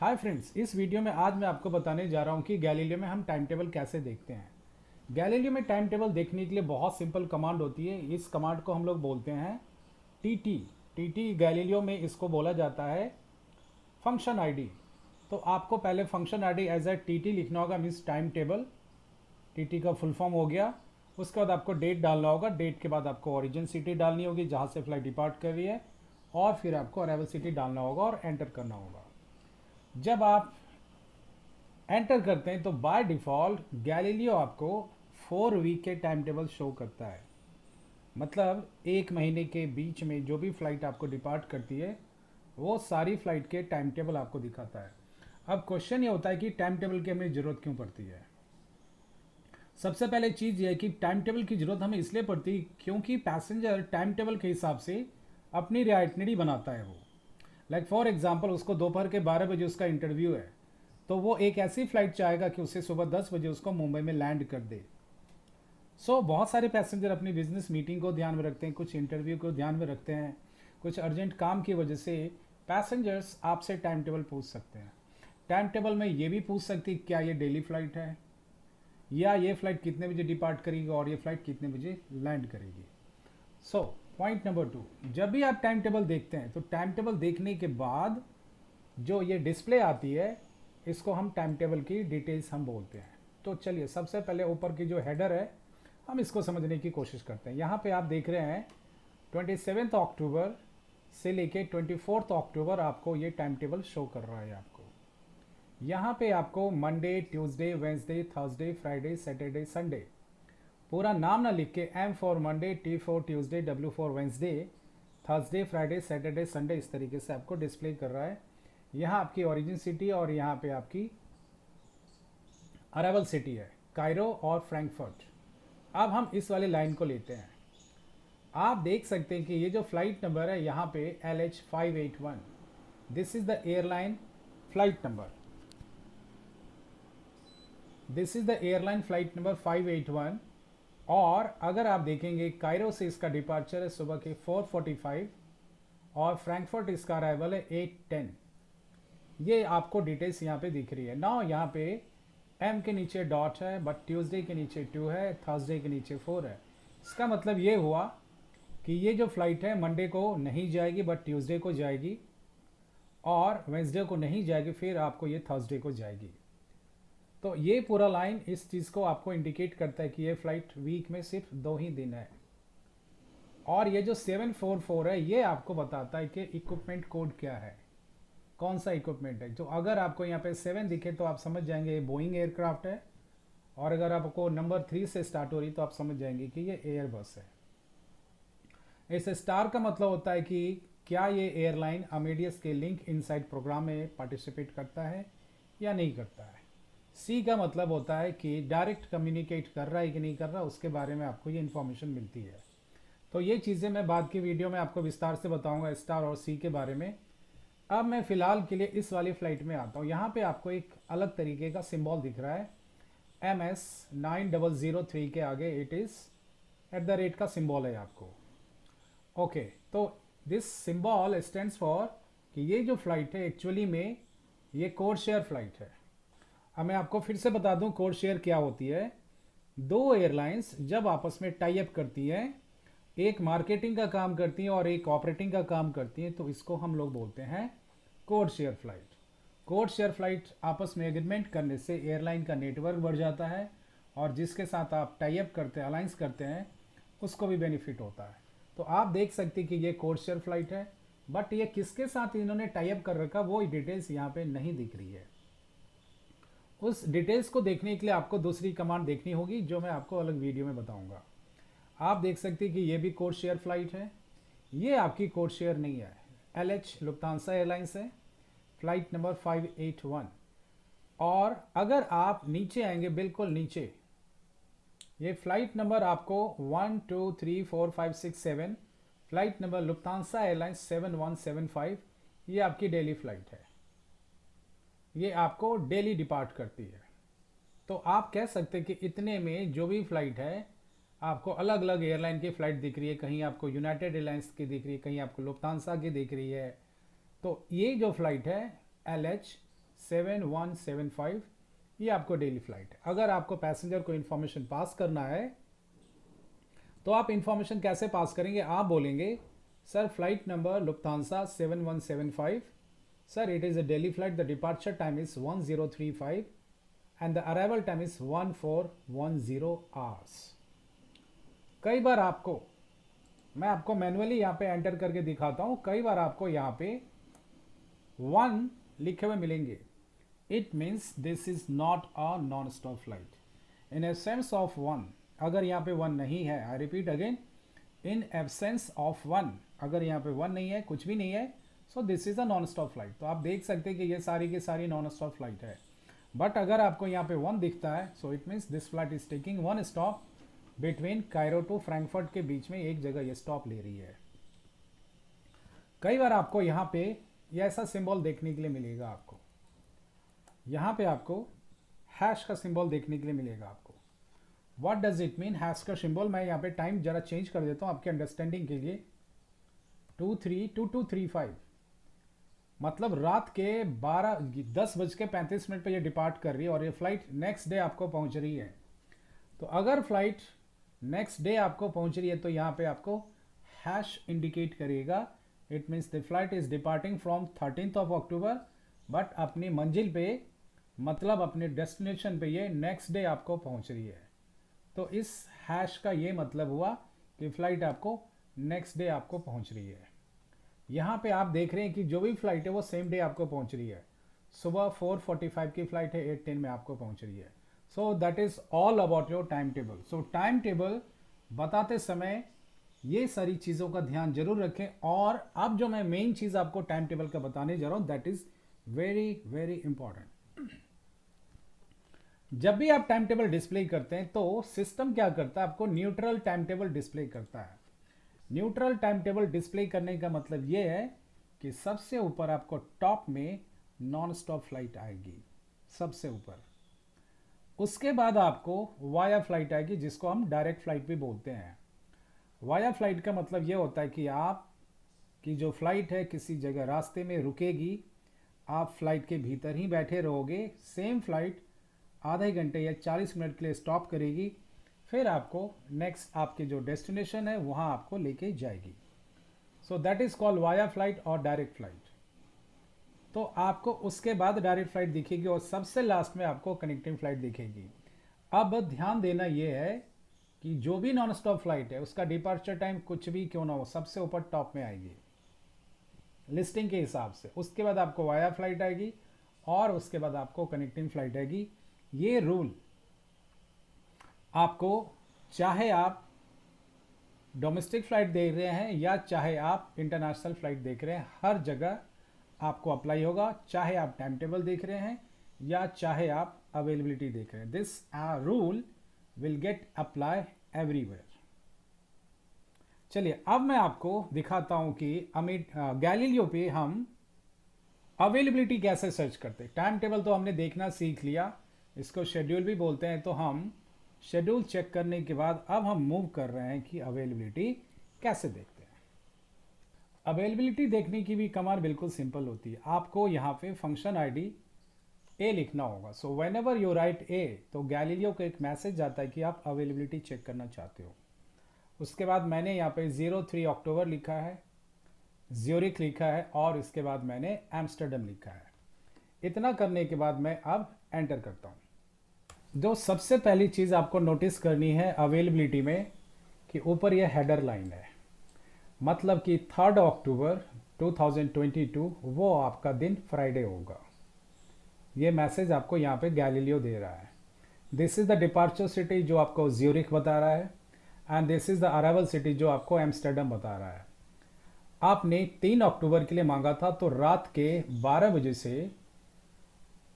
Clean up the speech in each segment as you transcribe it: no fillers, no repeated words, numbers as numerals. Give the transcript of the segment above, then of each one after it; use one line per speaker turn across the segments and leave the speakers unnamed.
Hi friends, इस video में आज मैं आपको बताने जा रहा हूँ कि गैलीलियो में हम टाइम टेबल कैसे देखते हैं। गैलीलियो में टाइम टेबल देखने के लिए बहुत सिंपल कमांड होती है। इस कमांड को हम लोग बोलते हैं टीटी। टीटी गैलीलियो में इसको बोला जाता है फंक्शन आईडी। तो आपको पहले function ID as a TT लिखना होगा, मीन्स टाइम टेबल। टीटी का फुल फॉर्म हो गया। उसके बाद आपको डेट डालना होगा। डेट के बाद आपको ओरिजिन सिटी डालनी होगी जहाँ से फ्लाइट डिपार्ट कर रही है, और फिर आपको अराइवल सिटी डालना होगा और एंटर करना होगा। जब आप एंटर करते हैं तो बाय डिफ़ॉल्ट गैलीलियो आपको 4 वीक के टाइम टेबल शो करता है। मतलब एक महीने के बीच में जो भी फ़्लाइट आपको डिपार्ट करती है वो सारी फ़्लाइट के टाइम टेबल आपको दिखाता है। अब क्वेश्चन ये होता है कि टाइम टेबल की हमें ज़रूरत क्यों पड़ती है। सबसे पहले चीज़ ये है कि टाइम टेबल की ज़रूरत हमें इसलिए पड़ती है क्योंकि पैसेंजर टाइम टेबल के हिसाब से अपनी आइटनरी बनाता है। वो लाइक फॉर एग्जांपल उसको दोपहर के 12 बजे उसका इंटरव्यू है, तो वो एक ऐसी फ्लाइट चाहेगा कि उसे सुबह 10 बजे उसको मुंबई में लैंड कर दे। बहुत सारे पैसेंजर अपनी बिजनेस मीटिंग को ध्यान में रखते हैं, कुछ इंटरव्यू को ध्यान में रखते हैं, कुछ अर्जेंट काम की वजह से पैसेंजर्स आपसे टाइम टेबल पूछ सकते हैं। टाइम टेबल में ये भी पूछ सकती क्या ये डेली फ़्लाइट है, या ये फ़्लाइट कितने बजे डिपार्ट करेगी और ये फ़्लाइट कितने बजे लैंड करेगी। पॉइंट नंबर 2, जब भी आप टाइम टेबल देखते हैं तो टाइम टेबल देखने के बाद जो ये डिस्प्ले आती है इसको हम टाइम टेबल की डिटेल्स हम बोलते हैं। तो चलिए सबसे पहले ऊपर की जो हेडर है हम इसको समझने की कोशिश करते हैं। यहाँ पे आप देख रहे हैं 27 अक्टूबर से लेके 24 अक्टूबर आपको ये टाइम टेबल शो कर रहा है। आपको यहाँ पे आपको Monday, Tuesday, Wednesday, Thursday, Friday, Saturday, Sunday पूरा नाम ना लिख के M for Monday, T for Tuesday, W for Wednesday, Thursday, Friday, Saturday, Sunday इस तरीके से आपको डिस्प्ले कर रहा है। यहाँ आपकी ओरिजिन सिटी और यहाँ पे आपकी अराइवल सिटी है, कायरो और फ्रैंकफर्ट। अब हम इस वाले लाइन को लेते हैं। आप देख सकते हैं कि ये जो फ्लाइट नंबर है यहाँ पे LH581, this is the airline flight number. This is the airline flight number 581। और अगर आप देखेंगे कायरो से इसका डिपार्चर है सुबह के 4:45 और फ्रैंकफर्ट इसका अराइवल है 8:10। ये आपको डिटेल्स यहाँ पे दिख रही है ना। यहाँ पे एम के नीचे डॉट है, बट ट्यूसडे के नीचे 2 है, थर्सडे के नीचे 4 है। इसका मतलब ये हुआ कि ये जो फ्लाइट है मंडे को नहीं जाएगी बट ट्यूसडे को जाएगी, और वेंसडे को नहीं जाएगी, फिर आपको ये थर्सडे को जाएगी। तो ये पूरा लाइन इस चीज़ को आपको इंडिकेट करता है कि ये फ्लाइट वीक में सिर्फ 2 ही दिन है। और ये जो 744 है ये आपको बताता है कि इक्विपमेंट कोड क्या है, कौन सा इक्विपमेंट है। जो अगर आपको यहाँ पे 7 दिखे तो आप समझ जाएंगे ये बोइंग एयरक्राफ्ट है, और अगर आपको नंबर 3 से स्टार्ट हो रही तो आप समझ जाएंगे कि ये एयरबस है। इस स्टार का मतलब होता है कि क्या ये एयरलाइन अमेडियस के लिंक इनसाइड प्रोग्राम में पार्टिसिपेट करता है या नहीं करता है। सी का मतलब होता है कि डायरेक्ट कम्युनिकेट कर रहा है कि नहीं कर रहा, उसके बारे में आपको ये इन्फॉर्मेशन मिलती है। तो ये चीज़ें मैं बाद की वीडियो में आपको विस्तार से बताऊंगा स्टार और सी के बारे में। अब मैं फ़िलहाल के लिए इस वाली फ़्लाइट में आता हूँ। यहाँ पे आपको एक अलग तरीके का सिंबल दिख रहा है, MS9003 के आगे इट इज़ @ का सिंबल है आपको। ओके, तो दिस सिंबल स्टैंड्स फॉर कि ये जो फ्लाइट है एक्चुअली में ये कोड शेयर फ्लाइट है। अब मैं आपको फिर से बता दूं कोड शेयर क्या होती है। दो एयरलाइंस जब आपस में टाई अप करती हैं, एक मार्केटिंग का काम करती हैं और एक ऑपरेटिंग का काम करती हैं, तो इसको हम लोग बोलते हैं code share flight. Code share flight आपस में एग्रीमेंट करने से एयरलाइन का नेटवर्क बढ़ जाता है, और जिसके साथ आप टाई अप करते हैं, अलाइंस करते हैं, उसको भी बेनिफिट होता है। तो आप देख सकते हैं कि ये कोड शेयर फ्लाइट है, बट ये किसके साथ इन्होंने टाई अप कर रखा वो डिटेल्स यहाँ पे नहीं दिख रही है। उस डिटेल्स को देखने के लिए आपको दूसरी कमांड देखनी होगी जो मैं आपको अलग वीडियो में बताऊंगा। आप देख सकते हैं कि ये भी कोड शेयर फ्लाइट है। ये आपकी कोड शेयर नहीं है, LH लुफ्तांसा एयरलाइंस है, फ्लाइट नंबर 581। और अगर आप नीचे आएंगे, बिल्कुल नीचे, ये फ्लाइट नंबर आपको 1 2 3 4 5 6 7, फ्लाइट नंबर लुफ्तांसा एयरलाइंस 7175, ये आपकी डेली फ्लाइट है। ये आपको डेली डिपार्ट करती है। तो आप कह सकते हैं कि इतने में जो भी फ्लाइट है आपको अलग अलग एयरलाइन की फ़्लाइट दिख रही है। कहीं आपको यूनाइटेड एयरलाइंस की दिख रही है, कहीं आपको लुफ्तांसा की दिख रही है। तो ये जो फ्लाइट है LH 7175, ये आपको डेली फ्लाइट है। अगर आपको पैसेंजर को इन्फॉर्मेशन पास करना है तो आप इन्फॉर्मेशन कैसे पास करेंगे? आप बोलेंगे sir flight number Lufthansa 7175, sir it is a daily flight, the departure time is 1035 and the arrival time is 1410 hours. कई बार आपको, मैं आपको मैनुअली यहाँ पे एंटर करके दिखाता हूँ, कई बार आपको यहाँ पे 1 लिखे हुए मिलेंगे। It means this is not a non stop flight. In absence of 1, अगर यहाँ पे 1 नहीं है, आई repeat again, in absence of 1, अगर यहाँ पे 1 नहीं है, कुछ भी नहीं है, so this is a non stop flight. तो आप देख सकते हैं कि ये सारी की सारी नॉन स्टॉप फ्लाइट है। बट अगर आपको यहाँ पे 1 दिखता है, so it means this flight is taking 1 stop between Cairo to Frankfurt के बीच में एक जगह ये स्टॉप ले रही है। कई बार आपको यहाँ पे ये ऐसा सिंबल देखने के लिए मिलेगा, आपको यहाँ पे आपको हैश का सिंबल देखने के लिए मिलेगा आपको। What does it mean hash का सिंबल? मैं यहाँ पे टाइम जरा चेंज कर देता हूँ आपके अंडरस्टैंडिंग के लिए। 232235 मतलब रात के 10:35 पे ये डिपार्ट कर रही है और ये फ्लाइट नेक्स्ट डे आपको पहुँच रही है। तो अगर फ्लाइट नेक्स्ट डे आपको पहुँच रही है तो यहाँ पे आपको हैश इंडिकेट करेगा। It means the flight is departing from 13th of October, but अपनी मंजिल पे, मतलब अपने डेस्टिनेशन पे ये नेक्स्ट डे आपको पहुंच रही है। तो इस हैश का ये मतलब हुआ कि फ्लाइट आपको नेक्स्ट डे आपको पहुंच रही है। यहाँ पे आप देख रहे हैं कि जो भी फ्लाइट है वो सेम डे आपको पहुंच रही है। सुबह 4:45 की फ्लाइट है, 8:10 में आपको पहुंच रही है। So that is all about your time table. So time table बताते समय ये सारी चीज़ों का ध्यान जरूर रखें। और अब जो मैं मेन चीज़ आपको टाइम टेबल का बताने जा रहा हूँ, that is very very important. जब भी आप टाइम टेबल डिस्प्ले करते हैं तो सिस्टम क्या करता है? आपको न्यूट्रल टाइम टेबल डिस्प्ले करता है। न्यूट्रल टाइम टेबल डिस्प्ले करने का मतलब ये है कि सबसे ऊपर आपको टॉप में नॉन स्टॉप फ्लाइट आएगी, सबसे ऊपर। उसके बाद आपको वाया फ्लाइट आएगी, जिसको हम डायरेक्ट फ्लाइट भी बोलते हैं। वाया फ्लाइट का मतलब ये होता है कि आप की जो फ्लाइट है किसी जगह रास्ते में रुकेगी, आप फ्लाइट के भीतर ही बैठे रहोगे, सेम फ्लाइट आधे घंटे या 40 मिनट के लिए स्टॉप करेगी, फिर आपको नेक्स्ट आपके जो डेस्टिनेशन है वहाँ आपको लेके जाएगी। So that is called via flight और डायरेक्ट फ्लाइट। तो आपको उसके बाद डायरेक्ट फ्लाइट दिखेगी और सबसे लास्ट में आपको कनेक्टिंग फ्लाइट दिखेगी। अब ध्यान देना ये है कि जो भी नॉन स्टॉप फ्लाइट है उसका डिपार्चर टाइम कुछ भी क्यों ना हो, सबसे ऊपर टॉप में आएगी लिस्टिंग के हिसाब से। उसके बाद आपको वाया फ्लाइट आएगी और उसके बाद आपको कनेक्टिंग फ्लाइट आएगी। ये रूल आपको, चाहे आप डोमेस्टिक फ्लाइट देख रहे हैं या चाहे आप इंटरनेशनल फ्लाइट देख रहे हैं, हर जगह आपको अप्लाई होगा। चाहे आप टाइम टेबल देख रहे हैं या चाहे आप अवेलेबिलिटी देख रहे हैं, this rule will get apply everywhere. चलिए अब मैं आपको दिखाता हूं कि गैलीलियो पे हम अवेलेबिलिटी कैसे सर्च करते हैं। टाइम टेबल तो हमने देखना सीख लिया, इसको शेड्यूल भी बोलते हैं। तो हम शेड्यूल चेक करने के बाद अब हम मूव कर रहे हैं कि अवेलेबिलिटी कैसे देखते हैं। अवेलेबिलिटी देखने की भी कमांड बिल्कुल सिंपल होती है। आपको यहाँ पे फंक्शन आईडी ए लिखना होगा। So whenever you write A, तो गैलीलियो का एक मैसेज आता है कि आप अवेलेबिलिटी चेक करना चाहते हो। उसके बाद मैंने यहाँ पे 03 अक्टूबर लिखा है, ज्यूरिख लिखा है और इसके बाद मैंने एम्स्टर्डम लिखा है। इतना करने के बाद मैं अब एंटर करता हूँ। जो सबसे पहली चीज़ आपको नोटिस करनी है अवेलेबिलिटी में, कि ऊपर यह हेडर लाइन है, मतलब कि 3 अक्टूबर 2022 वो आपका दिन फ्राइडे होगा। ये मैसेज आपको यहाँ पे गैलीलियो दे रहा है। This is the departure city जो आपको ज्यूरिख बता रहा है, and this is the arrival city जो आपको एम्स्टर्डम बता रहा है। आपने 3 अक्टूबर के लिए मांगा था, तो रात के 12 बजे से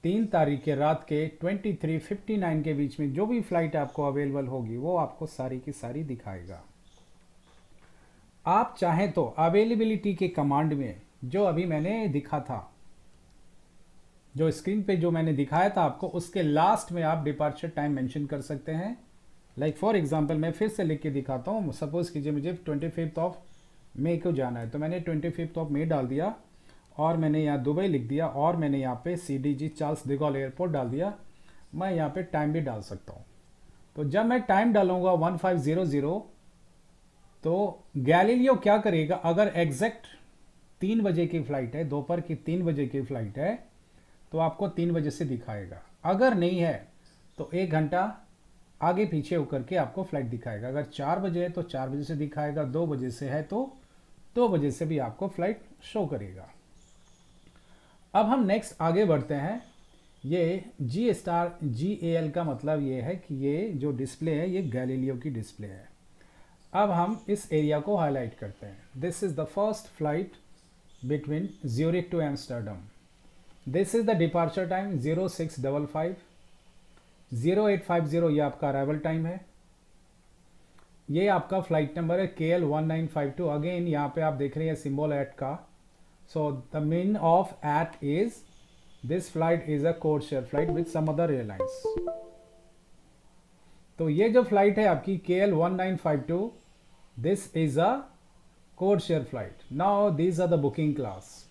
3 तारीख के रात के 23:59 के बीच में जो भी फ्लाइट आपको अवेलेबल होगी वो आपको सारी की सारी दिखाएगा। आप चाहें तो अवेलेबिलिटी के कमांड में जो अभी मैंने दिखा था, जो स्क्रीन पे जो मैंने दिखाया था आपको, उसके लास्ट में आप डिपार्चर टाइम मेंशन कर सकते हैं। लाइक फॉर एग्जांपल मैं फिर से लिख के दिखाता हूँ। सपोज कीजिए मुझे 25 मई को जाना है, तो मैंने 25 मई डाल दिया और मैंने यहाँ दुबई लिख दिया और मैंने यहाँ पे CDG Charles de Gaulle airport डाल दिया। मैं यहाँ पे टाइम भी डाल सकता हूँ। तो जब मैं टाइम डालूंगा 1500, तो गैलीलियो क्या करेगा, अगर एग्जैक्ट 3 बजे की फ़्लाइट है, दोपहर की 3 बजे की फ़्लाइट है, तो आपको 3 बजे से दिखाएगा। अगर नहीं है तो 1 घंटा आगे पीछे होकर के आपको फ्लाइट दिखाएगा। अगर 4 बजे है तो 4 बजे से दिखाएगा, 2 बजे से है तो 2 बजे से भी आपको फ्लाइट शो करेगा। अब हम नेक्स्ट आगे बढ़ते हैं। ये GAL का मतलब ये है कि ये जो डिस्प्ले है ये गैलीलियो की डिस्प्ले है। अब हम इस एरिया को हाईलाइट करते हैं। This is the first flight between Zurich to Amsterdam. This is the departure time 0655। 0850 ये आपका अराइवल टाइम है। ये आपका फ्लाइट नंबर है KL1952। अगेन यहाँ पे आप देख रहे हैं सिंबल एट का। So the mean of at is this flight is a code share flight with some other airlines. तो ये जो फ्लाइट है आपकी KL1952, this is a code share flight. Now these are the booking class.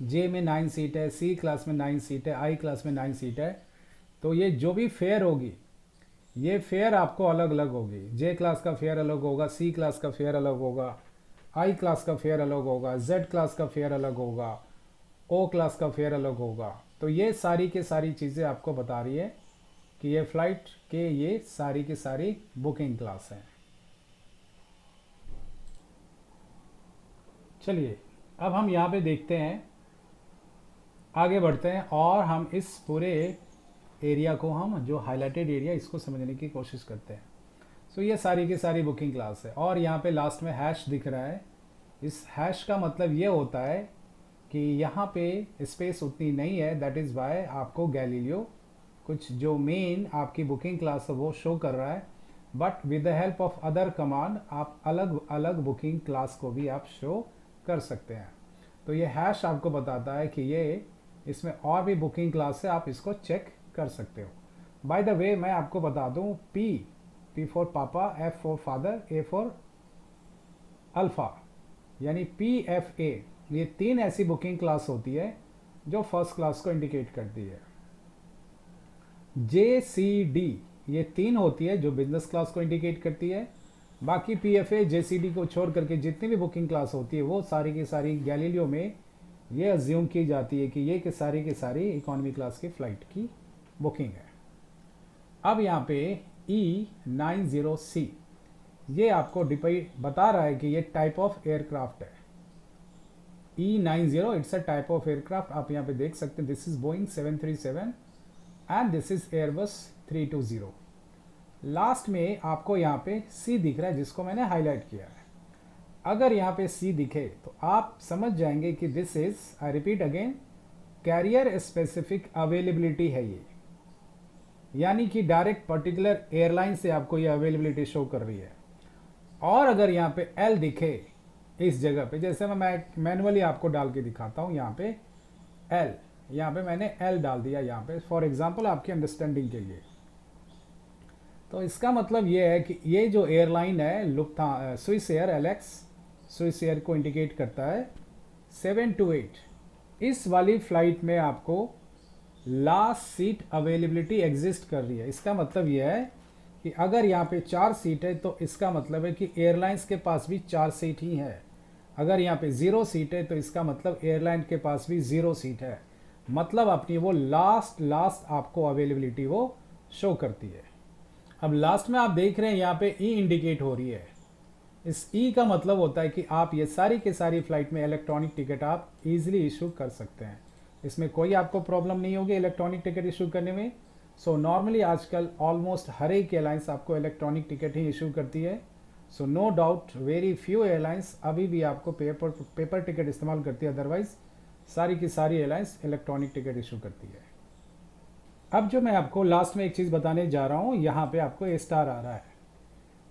J में 9 seat है, C class में 9 seat है, I class में 9 सीट है। तो ये जो भी फेयर होगी, ये फेयर आपको अलग अलग होगी। J क्लास का फेयर अलग होगा, C क्लास का फेयर अलग होगा, I क्लास का फेयर अलग होगा, Z क्लास का फेयर अलग होगा, O क्लास का फेयर अलग होगा। तो ये सारी के सारी चीज़ें आपको बता रही है कि ये फ्लाइट के ये सारी की सारी बुकिंग क्लास हैं। चलिए अब हम यहाँ पे देखते हैं, आगे बढ़ते हैं और हम इस पूरे एरिया को, हम जो हाईलाइटेड एरिया, इसको समझने की कोशिश करते हैं। सो ये सारी की सारी बुकिंग क्लास है और यहाँ पे लास्ट में हैश दिख रहा है। इस हैश का मतलब ये होता है कि यहाँ पे स्पेस उतनी नहीं है, दैट इज़ वाई आपको गैलीलियो कुछ जो मेन आपकी बुकिंग क्लास है वो शो कर रहा है, but with the help of other command आप अलग अलग बुकिंग क्लास को भी आप शो कर सकते हैं। तो ये हैश आपको बताता है कि ये इसमें और भी बुकिंग क्लास है, आप इसको चेक कर सकते हो। बाय द वे मैं आपको बता दूं, P फॉर पापा, F for father, A for alpha, यानी PFA, ये 3 ऐसी बुकिंग क्लास होती है जो फर्स्ट क्लास को इंडिकेट करती है। JCD ये 3 होती है जो बिजनेस क्लास को इंडिकेट करती है। बाकी PFA JCD को छोड़ करके जितनी भी बुकिंग क्लास होती है वो सारी की सारी गैलीलियो में ये अज्यूम की जाती है कि ये कि सारी की सारी इकोनॉमी क्लास की फ़्लाइट की बुकिंग है। अब यहाँ पे E90C ये आपको बता रहा है कि ये टाइप ऑफ एयरक्राफ्ट है। E90 it's a type of aircraft. आप यहाँ पे देख सकते हैं, this is Boeing 737 and this is Airbus 320। Last में आपको यहाँ पे C दिख रहा है जिसको मैंने हाईलाइट किया है। अगर यहाँ पे C दिखे तो आप समझ जाएंगे कि this is, I repeat again, carrier specific availability है ये, यानी कि डायरेक्ट पर्टिकुलर एयरलाइन से आपको ये अवेलेबिलिटी शो कर रही है। और अगर यहाँ पे L दिखे इस जगह पे, जैसे मैं मैनुअली आपको डाल के दिखाता हूँ, यहाँ पे L, यहाँ पे मैंने L डाल दिया यहाँ पे फॉर एग्जांपल आपकी अंडरस्टैंडिंग के लिए। तो इसका मतलब ये है कि ये जो एयरलाइन है Swiss air LX, Swiss air को इंडिकेट करता है 728, इस वाली फ्लाइट में आपको लास्ट सीट अवेलेबिलिटी एग्जिस्ट कर रही है। इसका मतलब यह है कि अगर यहाँ पे 4 सीट है तो इसका मतलब है कि एयरलाइंस के पास भी 4 सीट ही है। अगर यहाँ पे 0 सीट है तो इसका मतलब एयरलाइन के पास भी 0 सीट है। मतलब अपनी वो लास्ट आपको अवेलेबिलिटी वो शो करती है। अब लास्ट में आप देख रहे हैं यहाँ पे E इंडिकेट हो रही है। इस E का मतलब होता है कि आप ये सारी के सारी फ्लाइट में इलेक्ट्रॉनिक टिकट आप इजीली इशू कर सकते हैं। इसमें कोई आपको प्रॉब्लम नहीं होगी इलेक्ट्रॉनिक टिकट इशू करने में। सो नॉर्मली आजकल ऑलमोस्ट हर एक एयरलाइंस आपको इलेक्ट्रॉनिक टिकट ही इशू करती है। So no doubt very few airlines अभी भी आपको पेपर टिकट इस्तेमाल करती है, अदरवाइज सारी की सारी एयरलाइंस इलेक्ट्रॉनिक टिकट इशू करती है। अब जो मैं आपको लास्ट में एक चीज़ बताने जा रहा हूँ, यहाँ पे आपको A स्टार आ रहा है।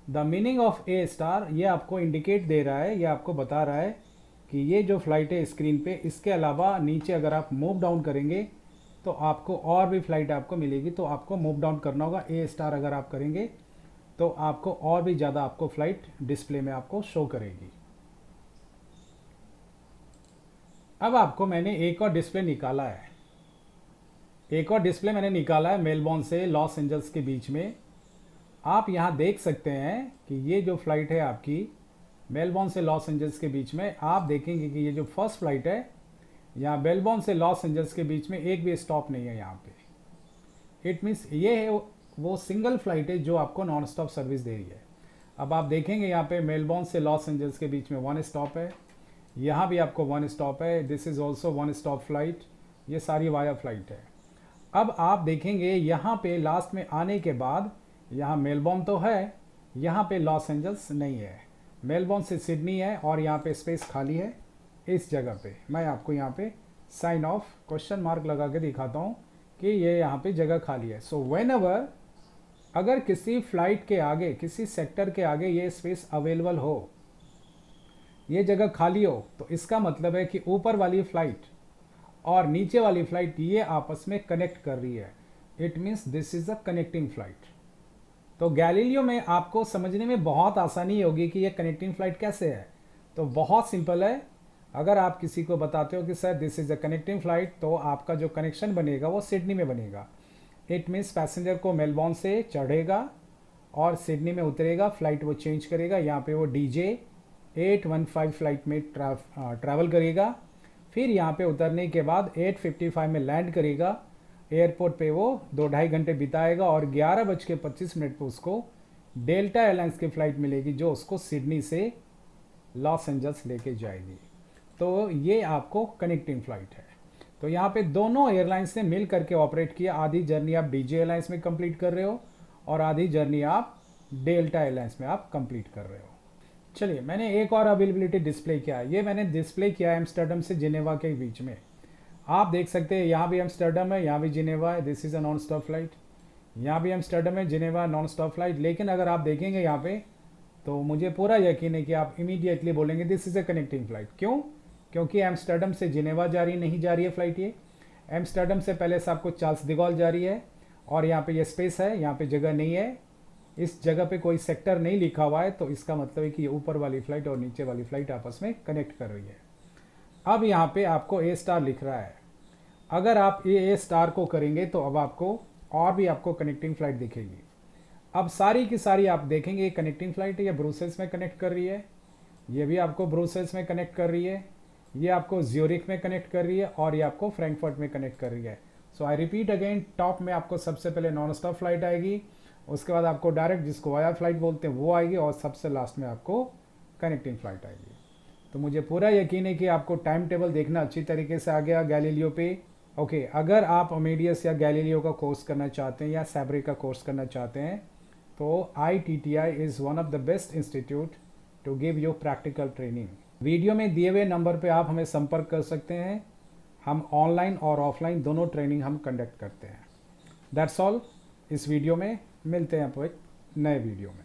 The meaning of A star, ये आपको इंडिकेट दे रहा है, ये आपको बता रहा है कि ये जो फ्लाइट है स्क्रीन पे, इसके अलावा नीचे अगर आप मूव डाउन करेंगे तो आपको और भी फ्लाइट आपको मिलेगी। तो आपको मूव डाउन करना होगा। A स्टार अगर आप करेंगे तो आपको और भी ज़्यादा आपको फ्लाइट डिस्प्ले में आपको शो करेगी। अब आपको मैंने एक और डिस्प्ले निकाला है, एक और डिस्प्ले मैंने निकाला है मेलबोर्न से लॉस एंजल्स के बीच में। आप यहाँ देख सकते हैं कि ये जो फ्लाइट है आपकी मेलबोर्न से लॉस एंजल्स के बीच में, आप देखेंगे कि ये जो फर्स्ट फ्लाइट है यहाँ मेलबोर्न से लॉस एंजल्स के बीच में एक भी स्टॉप नहीं है यहाँ पे। इट मीन्स ये है वो सिंगल फ्लाइट है जो आपको नॉन स्टॉप सर्विस दे रही है। अब आप देखेंगे यहाँ पे मेलबोर्न से लॉस एंजल्स के बीच में 1 स्टॉप है, यहाँ भी आपको 1 स्टॉप है, this is also 1 stop flight, ये सारी वाया फ्लाइट है। अब आप देखेंगे यहाँ पे लास्ट में आने के बाद यहाँ मेलबोर्न तो है, यहाँ पे लॉस एंजल्स नहीं है, मेलबोर्न से सिडनी है और यहाँ पे स्पेस खाली है इस जगह पे। मैं आपको यहाँ पे साइन ऑफ क्वेश्चन मार्क लगा के दिखाता हूँ कि ये यहाँ पे जगह खाली है। सो व्हेनेवर अगर किसी फ्लाइट के आगे, किसी सेक्टर के आगे ये स्पेस अवेलेबल हो, ये जगह खाली हो, तो इसका मतलब है कि ऊपर वाली फ्लाइट और नीचे वाली फ्लाइट ये आपस में कनेक्ट कर रही है। It means this is a connecting flight. तो गैलीलियो में आपको समझने में बहुत आसानी होगी कि ये कनेक्टिंग फ्लाइट कैसे है। तो बहुत सिंपल है, अगर आप किसी को बताते हो कि sir this is a connecting flight, तो आपका जो कनेक्शन बनेगा वो सिडनी में बनेगा। इट मीन्स पैसेंजर को मेलबोर्न से चढ़ेगा और सिडनी में उतरेगा, फ्लाइट वो चेंज करेगा, यहाँ पे वो DJ 815 फ्लाइट में ट्रैवल करेगा। फिर यहाँ पे उतरने के बाद 8:55 में लैंड करेगा, एयरपोर्ट पे वो 2-2.5 घंटे बिताएगा और 11:25 पे उसको डेल्टा एयरलाइंस की फ़्लाइट मिलेगी जो उसको सिडनी से लॉस एंजल्स लेके जाएगी। तो ये आपको कनेक्टिंग फ़्लाइट है। तो यहाँ पे दोनों एयरलाइंस ने मिल करके ऑपरेट किया। आधी जर्नी आप DJ एयरलाइंस में कंप्लीट कर रहे हो और आधी जर्नी आप डेल्टा एयरलाइंस में आप कंप्लीट कर रहे हो। चलिए, मैंने एक और अवेलेबिलिटी डिस्प्ले किया है। ये मैंने डिस्प्ले किया है एम्स्टर्डम से जिनेवा के बीच में। आप देख सकते हैं यहाँ भी एम्स्टर्डम है, यहाँ भी जिनेवा है, this is a non stop flight. यहाँ भी एम्स्टर्डम है, जिनेवा, नॉन स्टॉप फ्लाइट। लेकिन अगर आप देखेंगे यहाँ पे तो मुझे पूरा यकीन है कि आप इमीडिएटली बोलेंगे this is a connecting flight. क्यों? क्योंकि एम्स्टर्डम से जिनेवा नहीं जा रही है फ्लाइट। ये एम्स्टर्डम से पहले से आपको चार्ल्स डी गॉल जा रही है और यहाँ पे ये स्पेस है, यहाँ पे जगह नहीं है, इस जगह पे कोई सेक्टर नहीं लिखा हुआ है। तो इसका मतलब है कि ये ऊपर वाली फ्लाइट और नीचे वाली फ्लाइट आपस में कनेक्ट कर रही है। अब यहाँ पे आपको A* लिख रहा है। अगर आप ये A* को करेंगे तो अब आपको और भी आपको कनेक्टिंग फ्लाइट दिखेगी। अब सारी की सारी आप देखेंगे ये कनेक्टिंग फ्लाइट है, ये ब्रुसेल्स में कनेक्ट कर रही है, ये भी आपको ब्रुसेल्स में कनेक्ट कर रही है, ये आपको ज्यूरिख में कनेक्ट कर रही है और ये आपको फ्रैंकफर्ट में कनेक्ट कर रही है। सो आई रिपीट अगेन, टॉप में आपको सबसे पहले नॉन स्टॉप फ्लाइट आएगी, उसके बाद आपको डायरेक्ट जिसको वाया फ्लाइट बोलते हैं वो आएगी और सबसे लास्ट में आपको कनेक्टिंग फ्लाइट आएगी। तो मुझे पूरा यकीन है कि आपको टाइम टेबल देखना अच्छी तरीके से आ गया गैलीलियो पे। ओके, अगर आप अमेडियस या गैलीलियो का कोर्स करना चाहते हैं या सैब्रे का कोर्स करना चाहते हैं तो ITTI is one of the best institute to give you practical training. Video में दिए हुए नंबर पे आप हमें संपर्क कर सकते हैं। हम ऑनलाइन और ऑफलाइन दोनों ट्रेनिंग हम कंडक्ट करते हैं। That's all. इस वीडियो में मिलते हैं आपको एक नए वीडियो में।